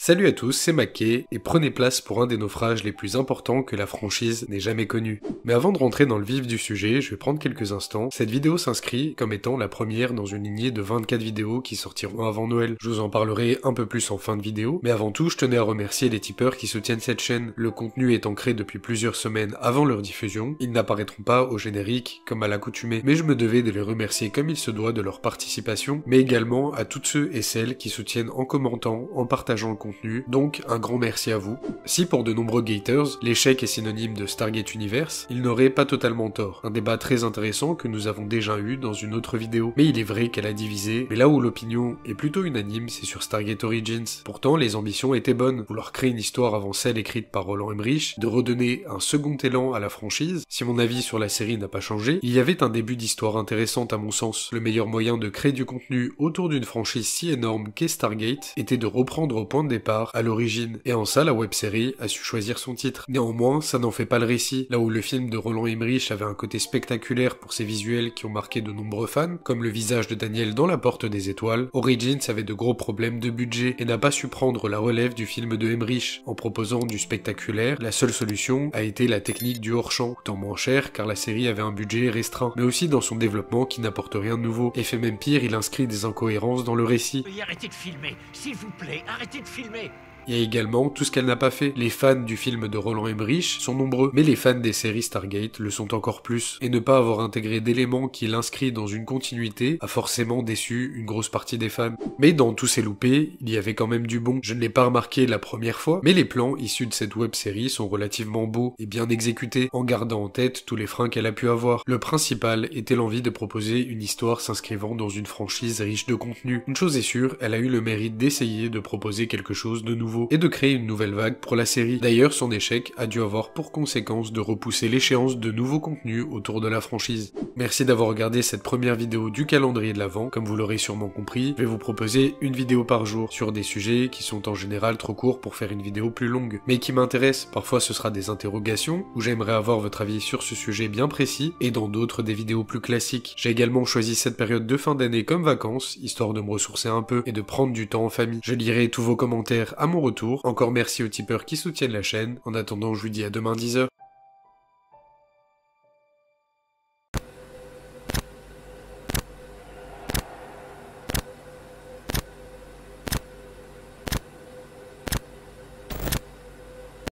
Salut à tous, c'est Mackay, et prenez place pour un des naufrages les plus importants que la franchise n'ait jamais connu. Mais avant de rentrer dans le vif du sujet, je vais prendre quelques instants. Cette vidéo s'inscrit comme étant la première dans une lignée de 24 vidéos qui sortiront avant Noël. Je vous en parlerai un peu plus en fin de vidéo, mais avant tout, je tenais à remercier les tipeurs qui soutiennent cette chaîne. Le contenu est ancré depuis plusieurs semaines avant leur diffusion, ils n'apparaîtront pas au générique comme à l'accoutumée, mais je me devais de les remercier comme il se doit de leur participation, mais également à tous ceux et celles qui soutiennent en commentant, en partageant le contenu. Donc un grand merci à vous. Si pour de nombreux gaters, l'échec est synonyme de Stargate Universe, il n'aurait pas totalement tort. Un débat très intéressant que nous avons déjà eu dans une autre vidéo. Mais il est vrai qu'elle a divisé, mais là où l'opinion est plutôt unanime, c'est sur Stargate Origins. Pourtant, les ambitions étaient bonnes. Vouloir créer une histoire avant celle écrite par Roland Emmerich, de redonner un second élan à la franchise. Si mon avis sur la série n'a pas changé, il y avait un début d'histoire intéressante à mon sens. Le meilleur moyen de créer du contenu autour d'une franchise si énorme qu'est Stargate était de reprendre au point de départ à l'origine, et en ça la web-série a su choisir son titre. Néanmoins, ça n'en fait pas le récit. Là où le film de Roland Emmerich avait un côté spectaculaire pour ses visuels qui ont marqué de nombreux fans, comme le visage de Daniel dans La Porte des Étoiles, Origins avait de gros problèmes de budget et n'a pas su prendre la relève du film de Emmerich. En proposant du spectaculaire, la seule solution a été la technique du hors-champ, coûtant moins cher car la série avait un budget restreint, mais aussi dans son développement qui n'apporte rien de nouveau, et fait même pire, il inscrit des incohérences dans le récit. Veuillez arrêter de filmer, s'il vous plaît, arrêtez de filmer. Il y a également tout ce qu'elle n'a pas fait. Les fans du film de Roland Emmerich sont nombreux, mais les fans des séries Stargate le sont encore plus. Et ne pas avoir intégré d'éléments qui l'inscrivent dans une continuité a forcément déçu une grosse partie des fans. Mais dans tous ces loupés, il y avait quand même du bon. Je ne l'ai pas remarqué la première fois, mais les plans issus de cette web-série sont relativement beaux et bien exécutés, en gardant en tête tous les freins qu'elle a pu avoir. Le principal était l'envie de proposer une histoire s'inscrivant dans une franchise riche de contenu. Une chose est sûre, elle a eu le mérite d'essayer de proposer quelque chose de nouveau et de créer une nouvelle vague pour la série. D'ailleurs, son échec a dû avoir pour conséquence de repousser l'échéance de nouveaux contenus autour de la franchise. Merci d'avoir regardé cette première vidéo du calendrier de l'Avent. Comme vous l'aurez sûrement compris, je vais vous proposer une vidéo par jour sur des sujets qui sont en général trop courts pour faire une vidéo plus longue, mais qui m'intéressent. Parfois ce sera des interrogations, où j'aimerais avoir votre avis sur ce sujet bien précis, et dans d'autres des vidéos plus classiques. J'ai également choisi cette période de fin d'année comme vacances, histoire de me ressourcer un peu et de prendre du temps en famille. Je lirai tous vos commentaires à mon retour. Encore merci aux tipeurs qui soutiennent la chaîne. En attendant, je vous dis à demain 10h.